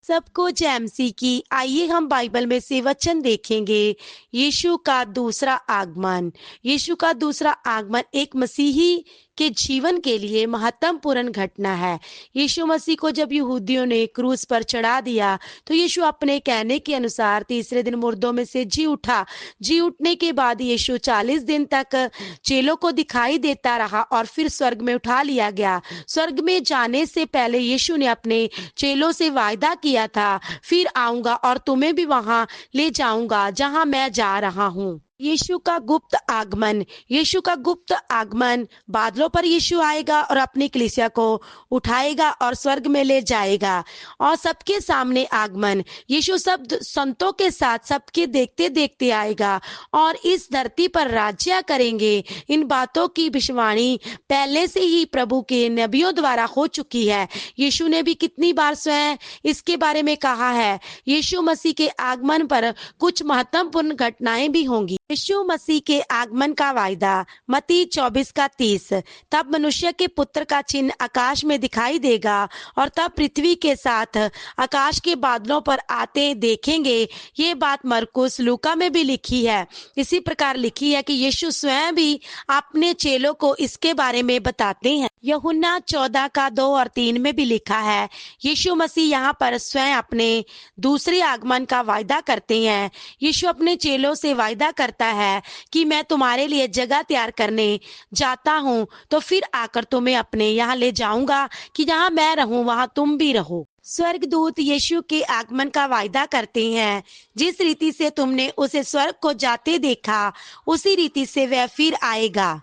सबको जय मसीह की। आइए हम बाइबल में से वचन देखेंगे। यीशु का दूसरा आगमन। यीशु का दूसरा आगमन एक मसीही के जीवन के लिए महत्वपूर्ण घटना है। यीशु मसीह को जब यहूदियों ने क्रूस पर चढ़ा दिया तो यीशु अपने कहने के अनुसार तीसरे दिन मुर्दों में से जी उठा। जी उठने के बाद यीशु 40 दिन तक चेलों को दिखाई देता रहा और फिर स्वर्ग में उठा लिया गया। स्वर्ग में जाने से पहले यीशु ने अपने चेलों से वायदा किया था, फिर आऊंगा और तुम्हें भी वहां ले जाऊंगा जहां मैं जा रहा हूं। यीशु का गुप्त आगमन। यीशु का गुप्त आगमन। बादलों पर यीशु आएगा और अपनी कलीसिया को उठाएगा और स्वर्ग में ले जाएगा और सबके सामने आगमन। यीशु सब संतों के साथ सबके देखते देखते आएगा और इस धरती पर राज्य करेंगे। इन बातों की भविष्यवाणी पहले से ही प्रभु के नबियों द्वारा हो चुकी है। यीशु ने भी कितनी बार स्वयं इसके बारे में कहा है। यीशु मसीह के आगमन पर कुछ महत्वपूर्ण घटनाएं भी होंगी। यीशु मसीह के आगमन का वायदा। मत्ती 24:30। तब मनुष्य के पुत्र का चिन्ह आकाश में दिखाई देगा और तब पृथ्वी के साथ आकाश के बादलों पर आते देखेंगे। ये बात मरकुस लूका में भी लिखी है। इसी प्रकार लिखी है कि यीशु स्वयं भी अपने चेलों को इसके बारे में बताते हैं। यूहन्ना 14:2 और 3 में भी लिखा है। यीशु मसीह यहाँ पर स्वयं अपने दूसरे आगमन का वायदा करते हैं। यीशु अपने चेलों से वायदा करता है कि मैं तुम्हारे लिए जगह तैयार करने जाता हूँ, तो फिर आकर तुम्हें अपने यहाँ ले जाऊंगा कि जहाँ मैं रहूं वहाँ तुम भी रहो। स्वर्गदूत यीशु के आगमन का वायदा करते हैं। जिस रीति से तुमने उसे स्वर्ग को जाते देखा, उसी रीति से वह फिर आएगा,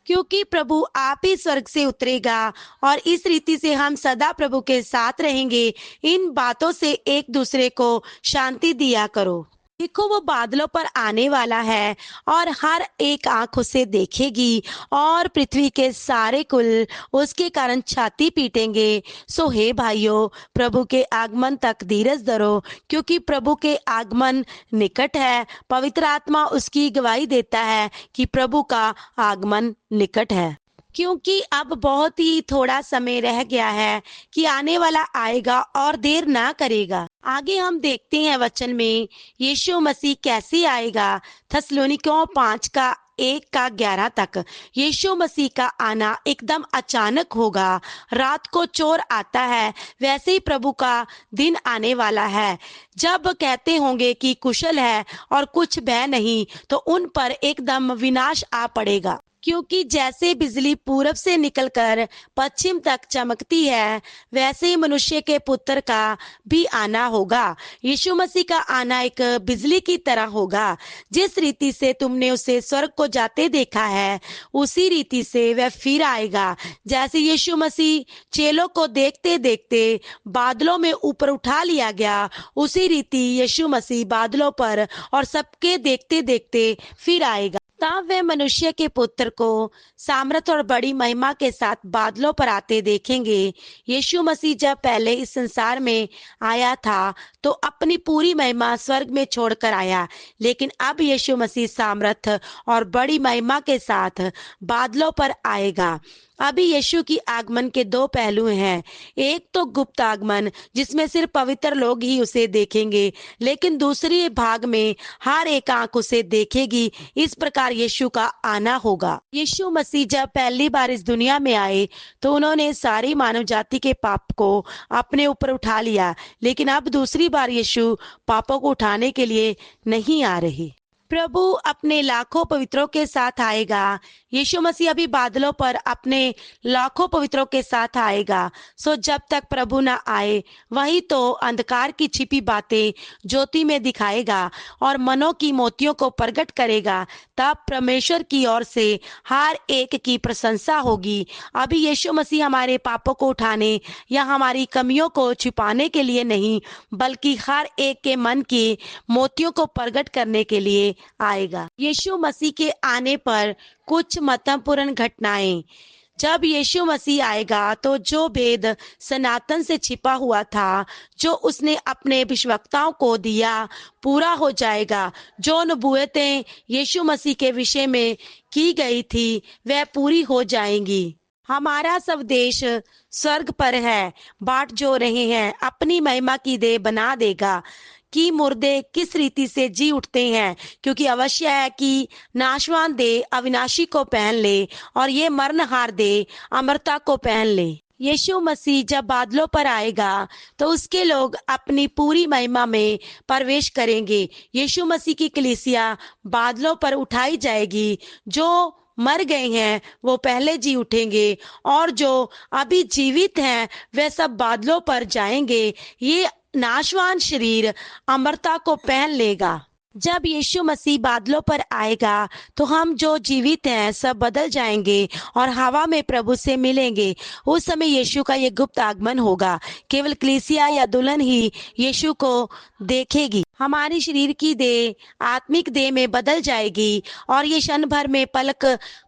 क्योंकि प्रभु आप ही स्वर्ग से उतरेगा और इस रीति से हम सदा प्रभु के साथ रहेंगे। इन बातों से एक दूसरे को शांति दिया करो। देखो, वो बादलों पर आने वाला है और हर एक आंख उसे देखेगी और पृथ्वी के सारे कुल उसके कारण छाती पीटेंगे। सो हे भाइयों, प्रभु के आगमन तक धीरज धरो, क्योंकि प्रभु के आगमन निकट है। पवित्र आत्मा उसकी गवाही देता है कि प्रभु का आगमन निकट है, क्योंकि अब बहुत ही थोड़ा समय रह गया है कि आने वाला आएगा और देर ना करेगा। आगे हम देखते हैं वचन में यीशु मसीह कैसे आएगा। थस्सलुनीकियों 5:1-11 तक। यीशु मसीह का आना एकदम अचानक होगा। रात को चोर आता है, वैसे ही प्रभु का दिन आने वाला है। जब कहते होंगे कि कुशल है और कुछ भय नहीं, तो उन पर एकदम विनाश आ पड़ेगा। क्योंकि जैसे बिजली पूरब से निकलकर पश्चिम तक चमकती है, वैसे ही मनुष्य के पुत्र का भी आना होगा। यीशु मसीह का आना एक बिजली की तरह होगा। जिस रीति से तुमने उसे स्वर्ग को जाते देखा है, उसी रीति से वह फिर आएगा। जैसे यीशु मसीह चेलों को देखते देखते बादलों में ऊपर उठा लिया गया, उसी रीति यीशु मसीह बादलों पर और सबके देखते देखते फिर आएगा। तब वे मनुष्य के पुत्र को सामर्थ और बड़ी महिमा के साथ बादलों पर आते देखेंगे। यीशु मसीह जब पहले इस संसार में आया था तो अपनी पूरी महिमा स्वर्ग में छोड़कर आया, लेकिन अब यीशु मसीह सामर्थ और बड़ी महिमा के साथ बादलों पर आएगा। अभी यीशु की आगमन के दो पहलू हैं। एक तो गुप्त आगमन, जिसमें सिर्फ पवित्र लोग ही उसे देखेंगे, लेकिन दूसरी भाग में हर एक आंख उसे देखेगी। इस प्रकार यीशु का आना होगा। यीशु मसीह जब पहली बार इस दुनिया में आए तो उन्होंने सारी मानव जाति के पाप को अपने ऊपर उठा लिया, लेकिन अब दूसरी बार यीशु पापों को उठाने के लिए नहीं आ रहे। प्रभु अपने लाखों पवित्रों के साथ आएगा। यीशु मसीह अभी बादलों पर अपने लाखों पवित्रों के साथ आएगा। सो जब तक प्रभु ना आए, वही तो अंधकार की छिपी बातें ज्योति में दिखाएगा और मनों की मोतियों को प्रकट करेगा। तब परमेश्वर की ओर से हर एक की प्रशंसा होगी। अभी यीशु मसीह हमारे पापों को उठाने या हमारी कमियों को छिपाने के लिए नहीं, बल्कि हर एक के मन की मोतियों को प्रकट करने के लिए आएगा। यीशु मसीह के आने पर कुछ महत्वपूर्ण घटनाएं। जब यीशु मसीह आएगा तो जो भेद सनातन से छिपा हुआ था, जो उसने अपने भविष्यवक्ताओं को दिया, पूरा हो जाएगा। जो नबूवतें यीशु मसीह के विषय में की गई थी, वह पूरी हो जाएंगी। हमारा सब देश स्वर्ग पर है, बाट जो रहे हैं अपनी महिमा की देह बना देगा। कि मुर्दे किस रीति से जी उठते हैं, क्योंकि अवश्य है कि नाशवान देह अविनाशी को पहन ले और ये मरणहार देह अमरता को पहन ले। यीशु मसीह जब बादलों पर आएगा तो उसके लोग अपनी पूरी महिमा में प्रवेश करेंगे। यीशु मसीह की कलीसिया बादलों पर उठाई जाएगी। जो मर गए हैं वो पहले जी उठेंगे और जो अभी जीवित हैं वे सब बादलों पर जाएंगे। ये नाशवान शरीर अमरता को पहन लेगा। जब यीशु मसीह बादलों पर आएगा तो हम जो जीवित हैं सब बदल जाएंगे और हवा में प्रभु से मिलेंगे। उस समय यीशु का ये गुप्त आगमन होगा। केवल कलीसिया या दुल्हन ही यीशु को देखेगी। हमारी शरीर की देह आत्मिक देह में बदल जाएगी और ये क्षण भर में पलक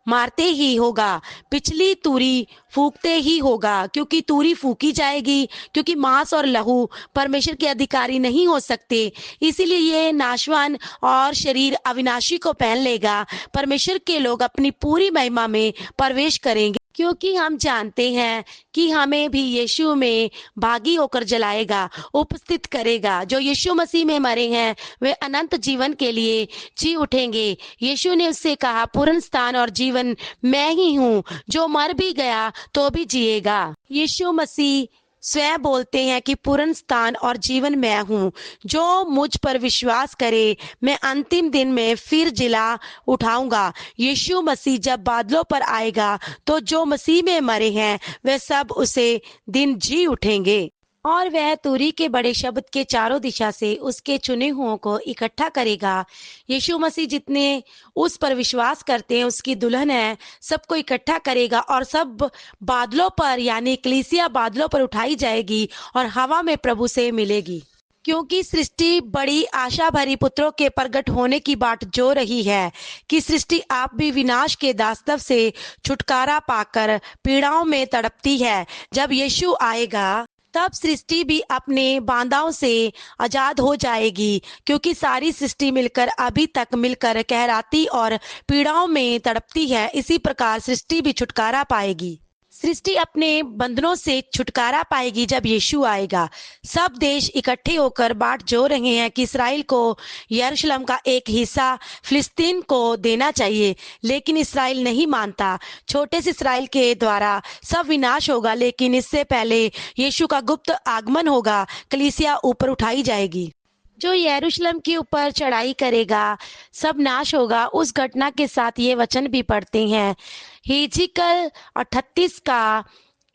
मारते ही होगा, पिछली तूरी फूकते ही होगा, क्योंकि तूरी फूकी जाएगी, क्योंकि मांस और लहू परमेश्वर के अधिकारी नहीं हो सकते। इसीलिए ये नाशवान और शरीर अविनाशी को पहन लेगा। परमेश्वर के लोग अपनी पूरी महिमा में प्रवेश करेंगे, क्योंकि हम जानते हैं कि हमें भी यीशु में भागी होकर जलाएगा, उपस्थित करेगा। जो यीशु मसीह में मरे हैं वे अनंत जीवन के लिए जी उठेंगे। यीशु ने उससे कहा, पूर्ण स्थान और जीवन मैं ही हूँ, जो मर भी गया तो भी जिएगा। यीशु मसीह स्वयं बोलते हैं कि पूर्ण स्थान और जीवन मैं हूँ। जो मुझ पर विश्वास करे मैं अंतिम दिन में फिर जिला उठाऊंगा। यीशु मसीह जब बादलों पर आएगा तो जो मसीह में मरे हैं वे सब उसे दिन जी उठेंगे और वह तुरी के बड़े शब्द के चारों दिशा से उसके चुने हुओं को इकट्ठा करेगा। यीशु मसीह जितने उस पर विश्वास करते हैं उसकी दुल्हन है, सबको इकट्ठा करेगा और सब बादलों पर यानी कलीसिया बादलों पर उठाई जाएगी और हवा में प्रभु से मिलेगी। क्योंकि सृष्टि बड़ी आशा भरी पुत्रों के प्रकट होने की बाट जो रही है कि सृष्टि आप भी विनाश के दास्तव से छुटकारा पाकर पीड़ाओं में तड़पती है। जब यीशु आएगा तब सृष्टि भी अपने बांधाओं से आजाद हो जाएगी, क्योंकि सारी सृष्टि मिलकर अभी तक मिलकर कहराती और पीड़ाओं में तड़पती है। इसी प्रकार सृष्टि भी छुटकारा पाएगी। सृष्टि अपने बंधनों से छुटकारा पाएगी जब यीशु आएगा। सब देश इकट्ठे होकर बाट जो रहे हैं कि इसराइल को यरूशलेम का एक हिस्सा फिलिस्तीन को देना चाहिए, लेकिन इसराइल नहीं मानता। छोटे से इसराइल के द्वारा सब विनाश होगा, लेकिन इससे पहले यीशु का गुप्त आगमन होगा। कलीसिया ऊपर उठाई जाएगी। जो यरूशलेम के ऊपर चढ़ाई करेगा सब नाश होगा। उस घटना के साथ ये वचन भी पढ़ते हैं, हिजकिय्याह 38 का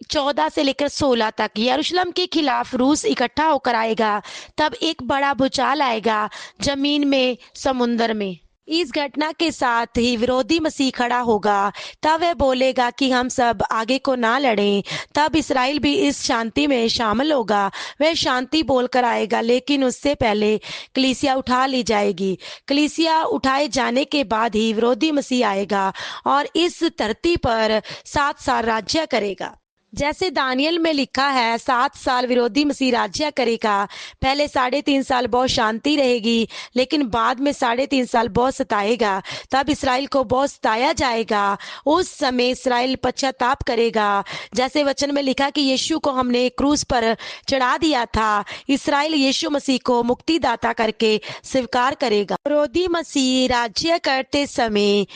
14 से लेकर 16 तक। यरूशलेम के खिलाफ रूस इकट्ठा होकर आएगा, तब एक बड़ा भूचाल आएगा जमीन में, समुद्र में। इस घटना के साथ ही विरोधी मसीह खड़ा होगा। तब वह बोलेगा कि हम सब आगे को ना लड़ें। तब इसराइल भी इस शांति में शामिल होगा। वह शांति बोलकर आएगा, लेकिन उससे पहले कलीसिया उठा ली जाएगी। कलीसिया उठाए जाने के बाद ही विरोधी मसीह आएगा और इस धरती पर 7 साल राज्य करेगा। जैसे दानियल में लिखा है, 7 साल विरोधी मसीह राज्य करेगा। पहले 3.5 साल बहुत शांति रहेगी, लेकिन बाद में 3.5 साल बहुत सताएगा। तब इसराइल को बहुत सताया जाएगा। उस समय इसराइल पश्चाताप करेगा। जैसे वचन में लिखा कि यीशु को हमने क्रूस पर चढ़ा दिया था, इसराइल यीशु मसीह को मुक्तिदाता करके स्वीकार करेगा। विरोधी मसीह राज्य करते समय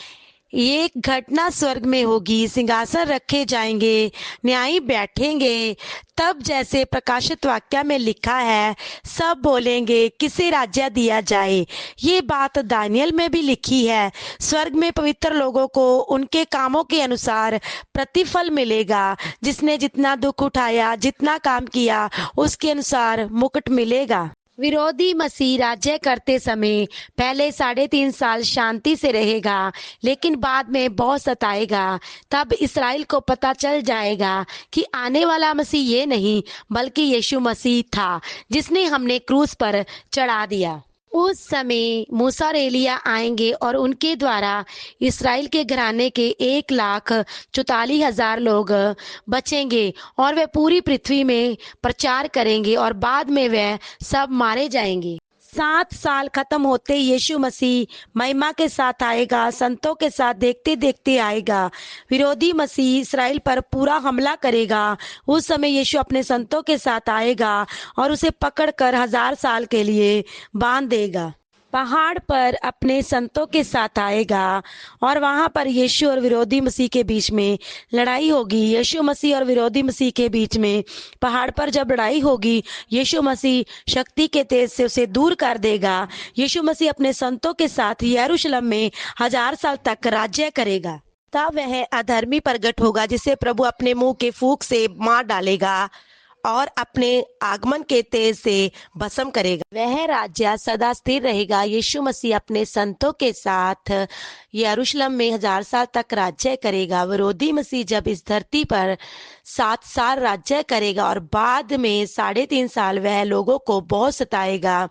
ये घटना स्वर्ग में होगी। सिंहासन रखे जाएंगे, न्यायी बैठेंगे। तब जैसे प्रकाशित वाक्य में लिखा है, सब बोलेंगे किसे राज्य दिया जाए। ये बात दानियल में भी लिखी है। स्वर्ग में पवित्र लोगों को उनके कामों के अनुसार प्रतिफल मिलेगा। जिसने जितना दुख उठाया, जितना काम किया, उसके अनुसार मुकुट मिलेगा। विरोधी मसीह राज्य करते समय पहले 3.5 साल शांति से रहेगा, लेकिन बाद में बहुत सताएगा। तब इसराइल को पता चल जाएगा कि आने वाला मसीह ये नहीं बल्कि यीशु मसीह था, जिसने हमने क्रूस पर चढ़ा दिया। उस समय मूसा और एलिया आएंगे और उनके द्वारा इसराइल के घराने के 1,44,000 लोग बचेंगे और वे पूरी पृथ्वी में प्रचार करेंगे और बाद में वे सब मारे जाएंगे। 7 साल खत्म होते ही यीशु मसीह महिमा के साथ आएगा, संतों के साथ देखते देखते आएगा। विरोधी मसीह इसराइल पर पूरा हमला करेगा। उस समय यीशु अपने संतों के साथ आएगा और उसे पकड़कर 1000 साल के लिए बांध देगा। पहाड़ पर अपने संतों के साथ आएगा और वहां पर यीशु और विरोधी मसीह के बीच में लड़ाई होगी। यीशु मसीह और विरोधी मसीह के बीच में पहाड़ पर जब लड़ाई होगी, यीशु मसीह शक्ति के तेज से उसे दूर कर देगा। यीशु मसीह अपने संतों के साथ यरूशलेम में 1000 साल तक राज्य करेगा। तब वह अधर्मी प्रगट होगा जिसे प्रभु अपने मुंह के फूंक से मार डालेगा और अपने आगमन के तेज से भस्म करेगा। वह राज्य सदा स्थिर रहेगा। यीशु मसीह अपने संतों के साथ यरूशलेम में 1000 साल तक राज्य करेगा। विरोधी मसीह जब इस धरती पर 7 साल राज्य करेगा और बाद में 3.5 साल वह लोगों को बहुत सताएगा।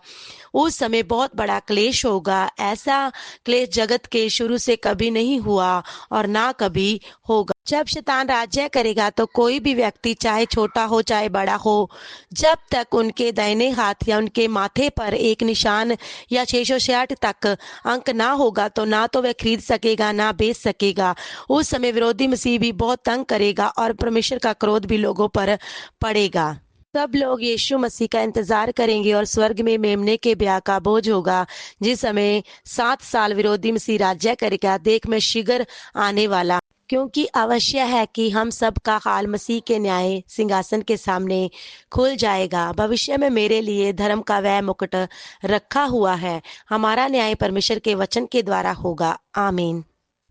उस समय बहुत बड़ा क्लेश होगा। ऐसा क्लेश जगत के शुरू से कभी नहीं हुआ और ना कभी होगा। जब शैतान राज्य करेगा तो कोई भी व्यक्ति, चाहे छोटा हो चाहे बड़ा हो, जब तक उनके दाहिने हाथ या उनके माथे पर एक निशान या 666 तक अंक ना होगा तो ना तो वह खरीद सकेगा ना बेच सकेगा। उस समय विरोधी मसीह भी बहुत तंग करेगा और परमेश्वर का क्रोध भी लोगों पर पड़ेगा। सब लोग यीशु मसीह का इंतजार करेंगे और स्वर्ग में मेमने के ब्याह का भोज होगा। जिस समय 7 साल विरोधी मसीह राज्य करेगा, देख मैं शीघ्र आने वाला, क्योंकि अवश्य है कि हम सब का हाल मसीह के न्याय सिंहासन के सामने खुल जाएगा। भविष्य में मेरे लिए धर्म का वह मुकुट रखा हुआ है। हमारा न्याय परमेश्वर के वचन के द्वारा होगा। आमीन।